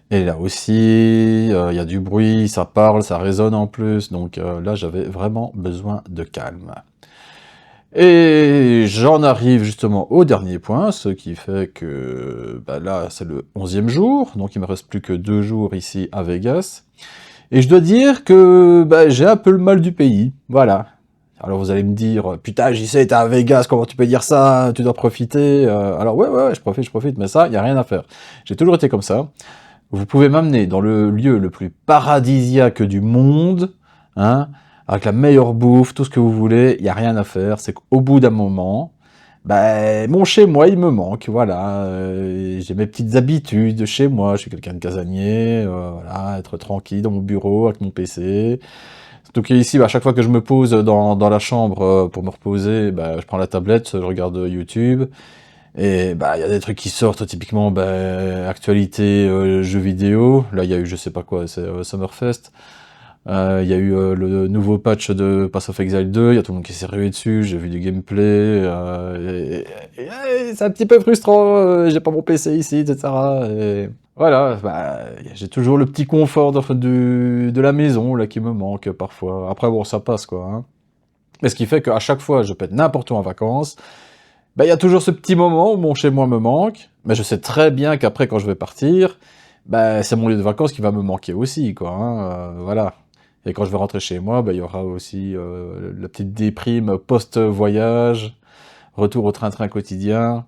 Et là aussi, il y a du bruit, ça parle, ça résonne en plus. Donc là, j'avais vraiment besoin de calme. Et j'en arrive justement au dernier point, ce qui fait que bah là, c'est le 11e jour. Donc il me reste plus que 2 jours ici à Vegas. Et je dois dire que bah, j'ai un peu le mal du pays. Voilà. Alors vous allez me dire, putain, JC, t'es à Vegas, comment tu peux dire ça? Tu dois profiter. Alors ouais, je profite, mais ça, il n'y a rien à faire. J'ai toujours été comme ça. Vous pouvez m'amener dans le lieu le plus paradisiaque du monde, hein, avec la meilleure bouffe, tout ce que vous voulez, il n'y a rien à faire. C'est qu'au bout d'un moment, ben, mon chez moi, il me manque, voilà. J'ai mes petites habitudes chez moi, je suis quelqu'un de casanier, voilà, être tranquille dans mon bureau avec mon PC. Donc ici, bah, à chaque fois que je me pose dans la chambre pour me reposer, bah, je prends la tablette, je regarde YouTube, et bah il y a des trucs qui sortent, typiquement bah, actualité jeux vidéo. Là il y a eu je sais pas quoi, c'est Summerfest. Il y a eu le nouveau patch de Path of Exile 2, il y a tout le monde qui s'est rué dessus, j'ai vu du gameplay, et c'est un petit peu frustrant, j'ai pas mon PC ici, etc. Et voilà, bah, j'ai toujours le petit confort de la maison là qui me manque parfois. Après bon, ça passe quoi. Hein. Mais ce qui fait qu'à chaque fois, je peux être n'importe où en vacances, bah, y a toujours ce petit moment où mon chez-moi me manque, mais je sais très bien qu'après quand je vais partir, bah, c'est mon lieu de vacances qui va me manquer aussi quoi. Hein, voilà. Et quand je vais rentrer chez moi, bah, y aura aussi la petite déprime post-voyage, retour au train-train quotidien.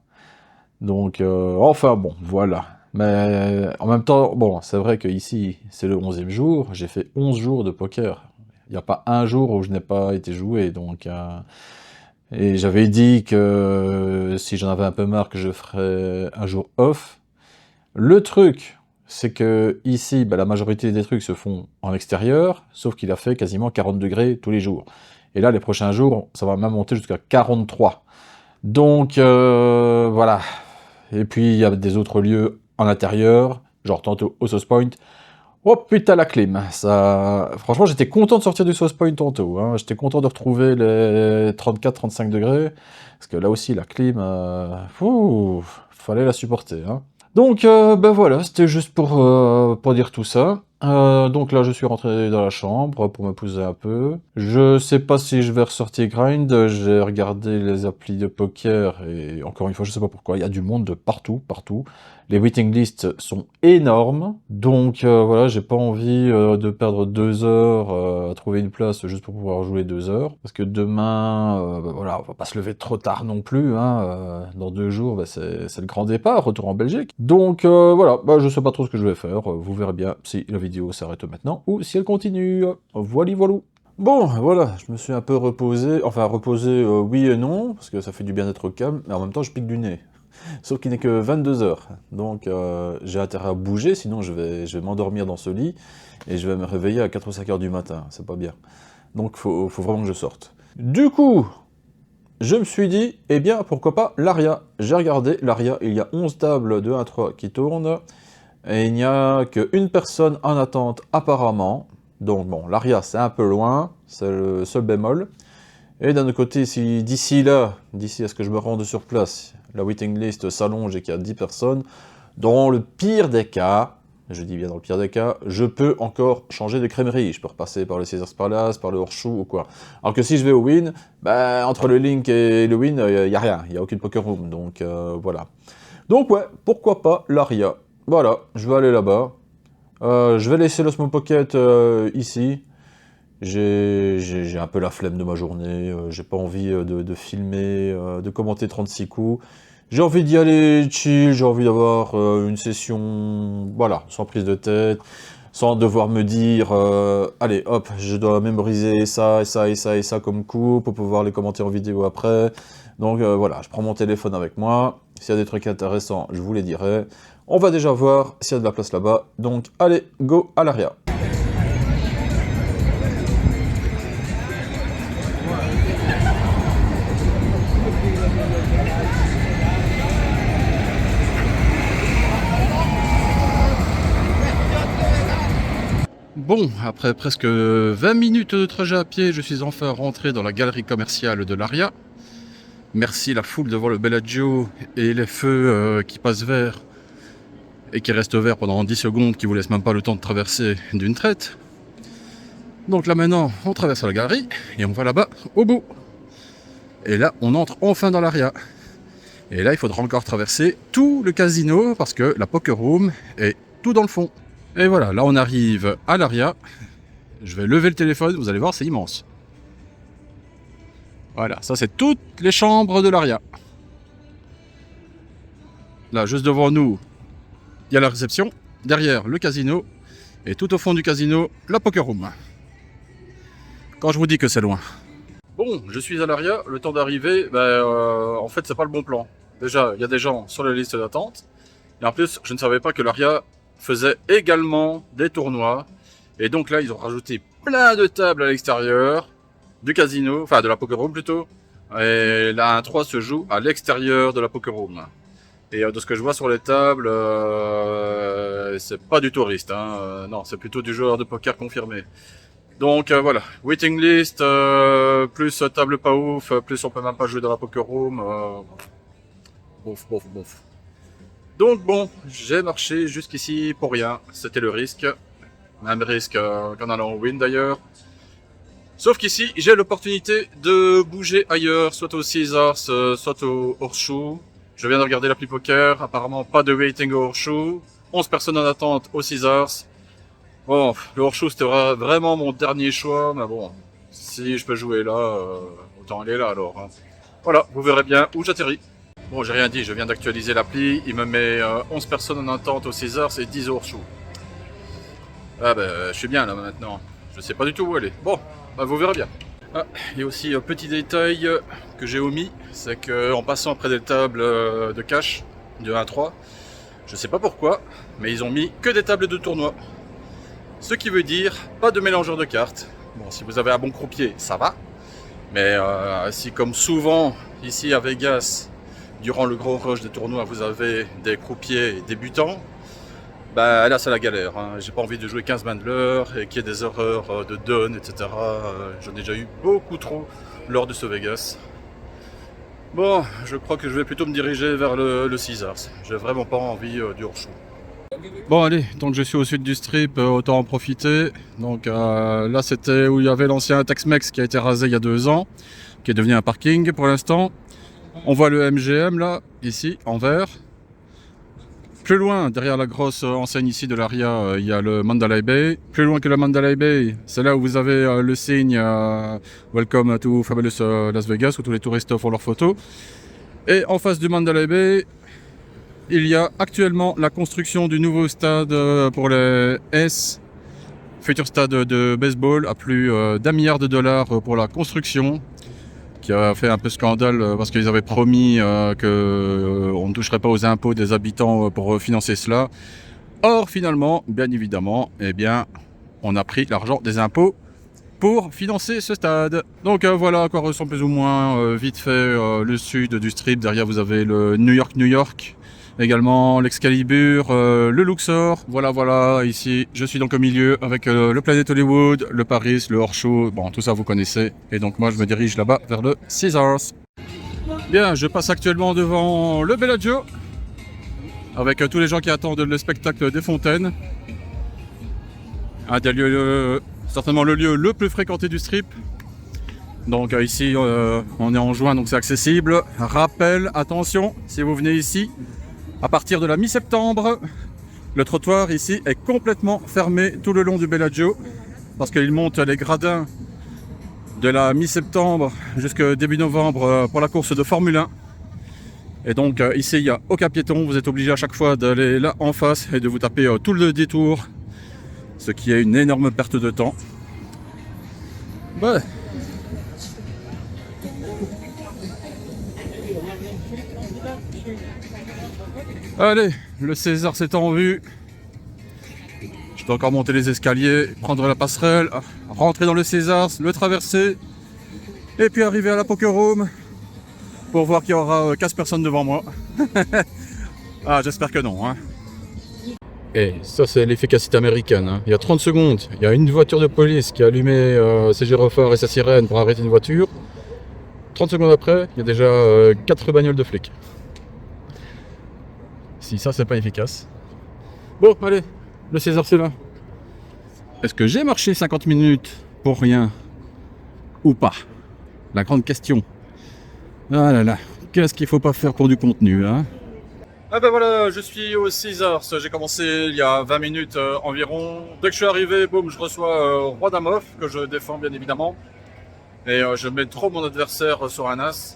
Donc, enfin bon, voilà. Mais en même temps, bon, c'est vrai qu'ici, c'est le 11e jour, j'ai fait 11 jours de poker. Il n'y a pas un jour où je n'ai pas été joué, donc... et j'avais dit que si j'en avais un peu marre, que je ferais un jour off. Le truc, c'est que ici, bah, la majorité des trucs se font en extérieur, sauf qu'il a fait quasiment 40 degrés tous les jours. Et là, les prochains jours, ça va même monter jusqu'à 43. Donc, voilà. Et puis, il y a des autres lieux en intérieur, genre tantôt au Sauce Point, Oh putain la clim, ça... Franchement j'étais content de sortir du Sauce Point tantôt, hein. J'étais content de retrouver les 34-35 degrés, parce que là aussi la clim, fallait la supporter, hein. Donc ben voilà, c'était juste pour dire tout ça. Donc là je suis rentré dans la chambre pour me poser un peu. Je sais pas si je vais ressortir Grind, j'ai regardé les applis de poker et encore une fois je sais pas pourquoi, il y a du monde de partout, partout. Les waiting lists sont énormes, donc voilà, j'ai pas envie de perdre 2 heures à trouver une place juste pour pouvoir jouer 2 heures, parce que demain, ben voilà, on va pas se lever trop tard non plus, hein, dans 2 jours, ben c'est le grand départ, retour en Belgique. Donc voilà, ben, je sais pas trop ce que je vais faire, vous verrez bien si la vidéo s'arrête maintenant ou si elle continue. Voilà, voilà. Bon, voilà, je me suis un peu reposé, enfin reposé oui et non, parce que ça fait du bien d'être au calme, mais en même temps je pique du nez. Sauf qu'il n'est que 22 heures, donc j'ai intérêt à bouger, sinon je vais m'endormir dans ce lit, et je vais me réveiller à 4 ou 5 heures du matin, c'est pas bien. Donc faut vraiment que je sorte. Du coup, je me suis dit, eh bien pourquoi pas l'Aria. J'ai regardé l'Aria, il y a 11 tables de 1-3 qui tournent, et il n'y a qu'une personne en attente apparemment. Donc bon, l'Aria c'est un peu loin, c'est le seul bémol. Et d'un autre côté, si d'ici à ce que je me rende sur place, la waiting list s'allonge et qu'il y a 10 personnes, dans le pire des cas, je dis bien dans le pire des cas, je peux encore changer de crèmerie. Je peux repasser par le Caesars Palace, par le Horseshoe ou quoi. Alors que si je vais au Wynn, bah, entre le Link et le Wynn, il n'y a rien, il n'y a aucune poker room, donc voilà. Donc ouais, pourquoi pas l'Aria. Voilà, je vais aller là-bas. Je vais laisser le Small Pocket ici. J'ai un peu la flemme de ma journée, j'ai pas envie de filmer, de commenter 36 coups. J'ai envie d'y aller chill, j'ai envie d'avoir une session, voilà, sans prise de tête, sans devoir me dire, allez hop, je dois mémoriser ça, et ça, et ça, et ça comme coup, pour pouvoir les commenter en vidéo après. Donc voilà, je prends mon téléphone avec moi, s'il y a des trucs intéressants, je vous les dirai. On va déjà voir s'il y a de la place là-bas, donc allez, go à l'Aria. Bon, après presque 20 minutes de trajet à pied, je suis enfin rentré dans la galerie commerciale de l'Aria. Merci la foule devant le Bellagio et les feux qui passent vert et qui restent verts pendant 10 secondes, qui vous laissent même pas le temps de traverser d'une traite. Donc là maintenant, on traverse la galerie et on va là-bas au bout. Et là, on entre enfin dans l'Aria. Et là, il faudra encore traverser tout le casino parce que la poker room est tout dans le fond. Et voilà, là on arrive à l'Aria. Je vais lever le téléphone, vous allez voir, c'est immense. Voilà, ça c'est toutes les chambres de l'Aria. Là, juste devant nous, il y a la réception. Derrière, le casino. Et tout au fond du casino, la poker room. Quand je vous dis que c'est loin. Bon, je suis à l'Aria, le temps d'arriver, en fait c'est pas le bon plan. Déjà, il y a des gens sur la liste d'attente. Et en plus, je ne savais pas que l'Aria faisait également des tournois. Et donc là, ils ont rajouté plein de tables à l'extérieur du casino, enfin de la poker room plutôt. Et la 1-3 se joue à l'extérieur de la poker room. Et de ce que je vois sur les tables, c'est pas du touriste, hein. Non, c'est plutôt du joueur de poker confirmé. Donc voilà, waiting list, plus table pas ouf, plus on peut même pas jouer dans la poker room. Bof. Donc bon, j'ai marché jusqu'ici pour rien, c'était le risque. Même risque qu'en allant au Wynn d'ailleurs. Sauf qu'ici, j'ai l'opportunité de bouger ailleurs, soit au Caesars, soit au Horseshoe. Je viens de regarder l'appli poker, apparemment pas de waiting au Horseshoe. 11 personnes en attente au Caesars. Bon, le Horseshoe c'était vraiment mon dernier choix, mais bon, si je peux jouer là, autant aller là alors. Hein. Voilà, vous verrez bien où j'atterris. Bon, j'ai rien dit, je viens d'actualiser l'appli, il me met 11 personnes en attente au Caesars et 10 au Horseshoe. Ah je suis bien là maintenant, je sais pas du tout où aller. Bon, vous verrez bien. Ah, il y a aussi un petit détail que j'ai omis, c'est qu'en passant près des tables de cash, de 1-3, je sais pas pourquoi, mais ils ont mis que des tables de tournoi. Ce qui veut dire, pas de mélangeur de cartes. Bon, si vous avez un bon croupier, ça va. Mais si comme souvent, ici à Vegas, durant le gros rush des tournois, vous avez des croupiers débutants, bah là c'est la galère. Hein. J'ai pas envie de jouer 15 bandlers et qu'il y ait des erreurs de done, etc. J'en ai déjà eu beaucoup trop lors de ce Vegas. Bon, je crois que je vais plutôt me diriger vers le Caesars. J'ai vraiment pas envie du hors-show. Bon allez, donc je suis au sud du strip, autant en profiter. Donc là c'était où il y avait l'ancien Tex-Mex qui a été rasé il y a 2 ans, qui est devenu un parking pour l'instant. On voit le MGM là, ici, en vert. Plus loin, derrière la grosse enseigne ici de l'ARIA, il y a le Mandalay Bay. Plus loin que le Mandalay Bay, c'est là où vous avez le signe Welcome to Fabulous Las Vegas, où tous les touristes font leurs photos. Et en face du Mandalay Bay, il y a actuellement la construction du nouveau stade pour les S, futur stade de baseball à plus d'1 milliard de dollars pour la construction, qui a fait un peu scandale parce qu'ils avaient promis qu'on ne toucherait pas aux impôts des habitants pour financer cela. Or, finalement, bien évidemment, eh bien, on a pris l'argent des impôts pour financer ce stade. Donc voilà à quoi ressemble plus ou moins vite fait le sud du strip. Derrière, vous avez le New York. Également l'Excalibur, le Luxor, voilà, ici je suis donc au milieu avec le Planet Hollywood, le Paris, le Hors-Show, bon tout ça vous connaissez, et donc moi je me dirige là-bas vers le Caesars. Bien, je passe actuellement devant le Bellagio, avec tous les gens qui attendent le spectacle des fontaines. Un des lieux, certainement le lieu le plus fréquenté du strip. Donc ici on est en juin, donc c'est accessible. Rappel, attention, si vous venez ici, à partir de la mi-septembre, le trottoir ici est complètement fermé tout le long du Bellagio parce qu'il monte les gradins de la mi-septembre jusqu'au début novembre pour la course de Formule 1. Et donc ici il n'y a aucun piéton, vous êtes obligé à chaque fois d'aller là en face et de vous taper tout le détour, ce qui est une énorme perte de temps. Ouais. Allez, le César c'est en vue. Je dois encore monter les escaliers, prendre la passerelle, rentrer dans le César, le traverser, et puis arriver à la Poker Room pour voir qu'il y aura 15 personnes devant moi. Ah, j'espère que non. Hein. Et ça c'est l'efficacité américaine. Hein. Il y a 30 secondes, il y a une voiture de police qui a allumé ses gyrophares et sa sirène pour arrêter une voiture. 30 secondes après, il y a déjà 4 bagnoles de flics. Si ça c'est pas efficace. Bon allez, le César c'est là. Est-ce que j'ai marché 50 minutes pour rien ou pas? La grande question. Ah là là, qu'est-ce qu'il faut pas faire pour du contenu hein? Ah ben voilà, je suis au Caesars, j'ai commencé il y a 20 minutes environ. Dès que je suis arrivé, boum, je reçois Roi Dame que je défends bien évidemment. Et je mets trop mon adversaire sur un as.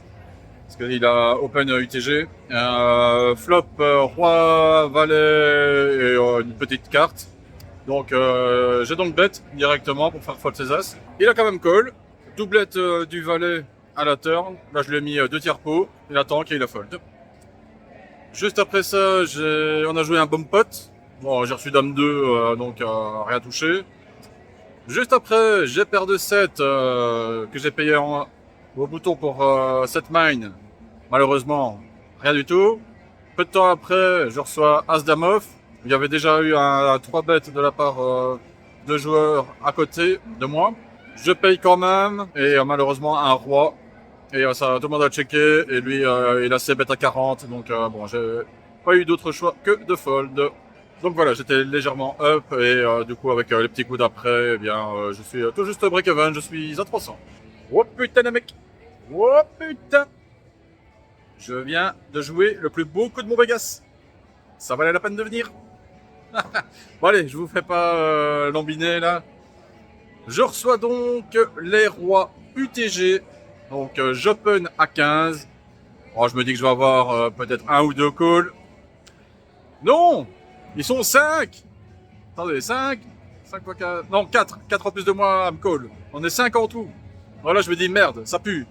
Parce qu'il a Open UTG, flop, roi, valet et une petite carte. Donc j'ai donc bet directement pour faire fold ses as. Il a quand même call, doublette du valet à la turn. Là je lui ai mis 2 tiers pot, il attend qu'il a fold. Juste après ça, on a joué un bomb pot. Bon, j'ai reçu dame 2, donc rien touché. Juste après, j'ai paire de 7 que j'ai payé au bouton pour 7 mine. Malheureusement, rien du tout. Peu de temps après, je reçois As Dame off. Il y avait déjà eu un 3 bet de la part de joueurs à côté de moi. Je paye quand même et malheureusement un roi. Et ça, tout le monde a checké et lui il a ses bêtes à 40. Donc bon, j'ai pas eu d'autre choix que de fold. Donc voilà, j'étais légèrement up et du coup avec les petits coups d'après, eh bien je suis tout juste break-even, je suis à 300. Oh putain les mecs! Oh putain! Je viens de jouer le plus beau coup de mon Vegas. Ça valait la peine de venir. Bon allez, je vous fais pas lambiner là. Je reçois donc les rois UTG. Donc j'open à 15. Oh, je me dis que je vais avoir peut-être 1 ou 2 calls. Non! Ils sont 5! Attendez, 5 fois 4... Non, 4. 4 en plus de moi à me call. On est 5 en tout. Voilà, je me dis merde, ça pue.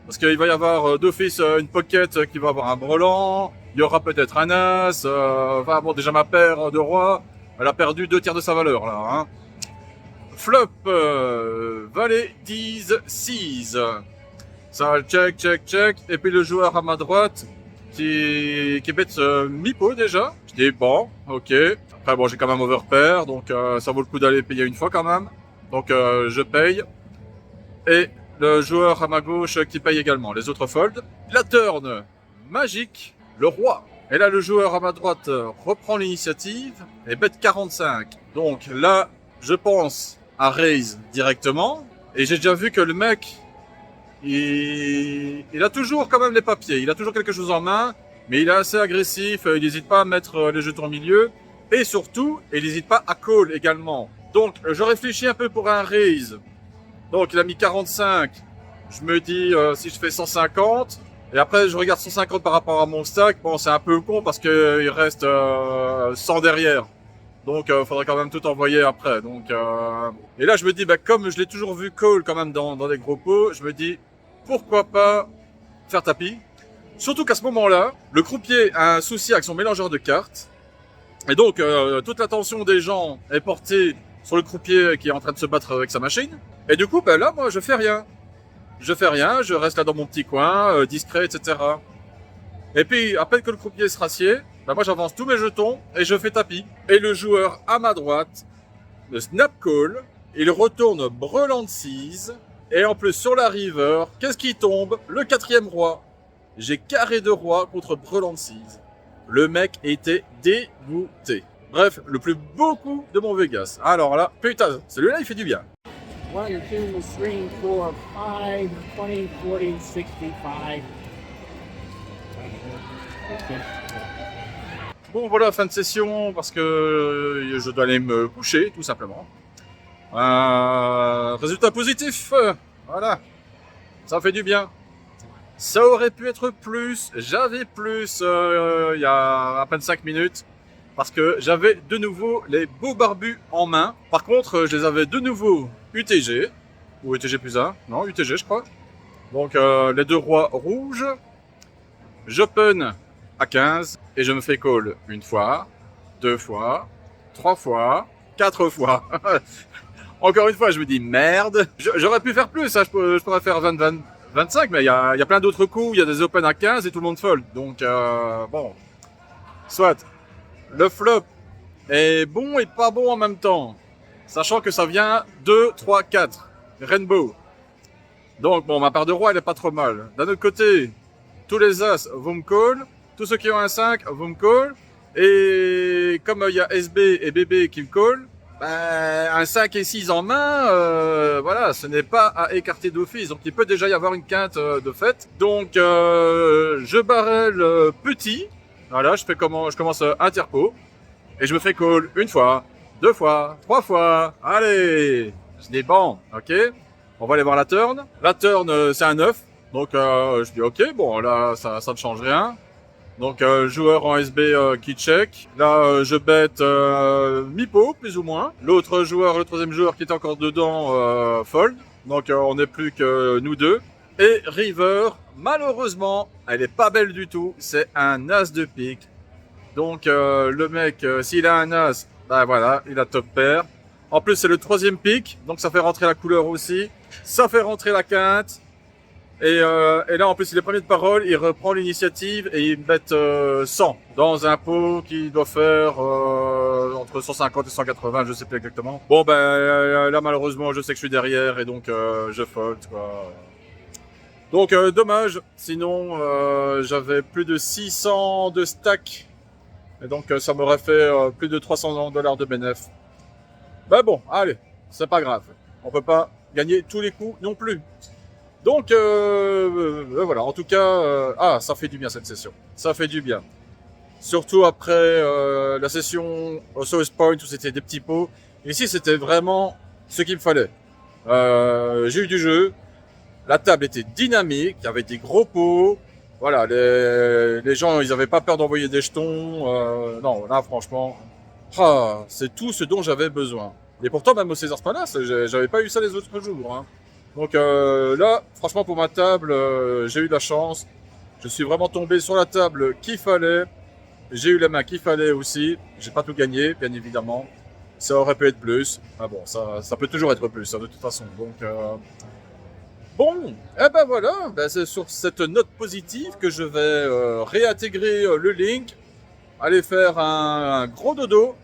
Parce qu'il va y avoir d'office une pocket qui va avoir un brelan. Il y aura peut-être un as. Enfin bon, déjà ma paire de rois, elle a perdu 2 tiers de sa valeur là. Hein. Flop, valet 10, 6. Ça, check. Et puis le joueur à ma droite, qui bête mi-pot déjà. Je dis bon, ok. Après bon, j'ai quand même overpair, donc ça vaut le coup d'aller payer une fois quand même. Donc je paye. Et le joueur à ma gauche qui paye également. Les autres fold. La turn magique, le roi. Et là, le joueur à ma droite reprend l'initiative et bet 45. Donc là, je pense à raise directement. Et j'ai déjà vu que le mec, il a toujours quand même les papiers. Il a toujours quelque chose en main, mais il est assez agressif. Il n'hésite pas à mettre les jetons au milieu. Et surtout, il n'hésite pas à call également. Donc, je réfléchis un peu pour un raise. Donc, il a mis 45. Je me dis, si je fais 150... Et après, je regarde 150 par rapport à mon stack. Bon, c'est un peu con parce que il reste 100 derrière. Donc, faudrait quand même tout envoyer après. Donc, et là, je me dis, bah, comme je l'ai toujours vu call quand même dans des gros pots, je me dis, pourquoi pas faire tapis. Surtout qu'à ce moment-là, le croupier a un souci avec son mélangeur de cartes. Et donc, toute l'attention des gens est portée sur le croupier qui est en train de se battre avec sa machine. Et du coup, bah, là, moi, je fais rien. Je fais rien, je reste là dans mon petit coin, discret, etc. Et puis, à peine que le croupier se rassied, bah moi j'avance tous mes jetons et je fais tapis. Et le joueur à ma droite, le snap call, il retourne brelan de 6. Et en plus, sur la river, qu'est-ce qui tombe? Le 4e roi. J'ai carré de roi contre brelan de 6. Le mec était dégoûté. Bref, le plus beau coup de mon Vegas. Alors là, putain, celui-là il fait du bien. 1, 2, 3, 4, 5, 20, 40, 65. Bon voilà, fin de session parce que je dois aller me coucher tout simplement. Résultat positif, voilà, ça fait du bien. Ça aurait pu être plus, j'avais plus il y a à peine 5 minutes. Parce que j'avais de nouveau les beaux barbus en main. Par contre, je les avais de nouveau UTG. Ou UTG plus 1. Non, UTG je crois. Donc les deux rois rouges. J'open à 15. Et je me fais call une fois. 2 fois. 3 fois. 4 fois. Encore une fois, je me dis merde. J'aurais pu faire plus. Hein. Je pourrais faire 20, 20, 25. Mais il y a plein d'autres coups. Il y a des open à 15 et tout le monde fold. Donc bon. Soit. Le flop est bon et pas bon en même temps. Sachant que ça vient 2, 3, 4. Rainbow. Donc bon, ma part de roi, elle est pas trop mal. D'un autre côté, tous les as vont me call. Tous ceux qui ont un 5 vont me call. Et comme il y a SB et BB qui me call, ben, un 5 et 6 en main, voilà, ce n'est pas à écarter d'office. Donc il peut déjà y avoir une quinte de fait. Donc je barrel petit. Voilà, je commence interpo. Et je me fais call une fois, 2 fois, 3 fois. Allez, je dis bon, ok. On va aller voir la turn. La turn, c'est un 9. Donc je dis ok, bon là, ça ne change rien. Donc joueur en SB qui check. Là, je bête mi-pot, plus ou moins. L'autre joueur, le troisième joueur qui est encore dedans, fold. Donc on n'est plus que nous deux. Et river, malheureusement, elle est pas belle du tout. C'est un as de pique. Donc le mec, s'il a un as, ben voilà, il a top pair. En plus, c'est le troisième pique, donc ça fait rentrer la couleur aussi. Ça fait rentrer la quinte. Et là, en plus, il est premier de parole, il reprend l'initiative et il bet 100 dans un pot qui doit faire entre 150 et 180, je sais plus exactement. Bon, ben là, malheureusement, je sais que je suis derrière et donc je fold, quoi. Donc dommage, sinon j'avais plus de 600 de stack et donc ça m'aurait fait plus de 300 $ de bénéf. Ben bon, allez, c'est pas grave, on peut pas gagner tous les coups non plus. Donc voilà, en tout cas, ça fait du bien cette session, ça fait du bien. Surtout après la session au South Point où c'était des petits pots, ici c'était vraiment ce qu'il me fallait. J'ai eu du jeu. La table était dynamique, il y avait des gros pots. Voilà, les gens, ils avaient pas peur d'envoyer des jetons. Non, là, franchement, c'est tout ce dont j'avais besoin. Et pourtant, même au Caesars Palace, j'avais pas eu ça les autres jours. Hein. Donc là, franchement, pour ma table, j'ai eu de la chance. Je suis vraiment tombé sur la table qu'il fallait. J'ai eu la main qu'il fallait aussi. J'ai pas tout gagné, bien évidemment. Ça aurait pu être plus. Ah bon, ça peut toujours être plus, hein, de toute façon. Donc Bon, eh ben voilà, ben c'est sur cette note positive que je vais réintégrer le link, aller faire un gros dodo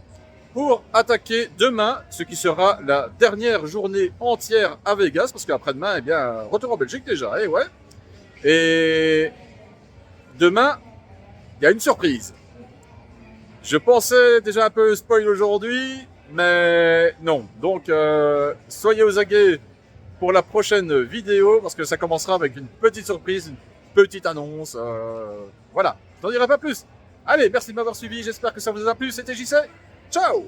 pour attaquer demain, ce qui sera la dernière journée entière à Vegas, parce qu'après-demain, eh bien, retour en Belgique déjà, et ouais. Et demain, il y a une surprise. Je pensais déjà un peu spoil aujourd'hui, mais non. Donc, soyez aux aguets pour la prochaine vidéo, parce que ça commencera avec une petite surprise, une petite annonce. Voilà, je n'en dirai pas plus. Allez, merci de m'avoir suivi, j'espère que ça vous a plu. C'était JC, ciao!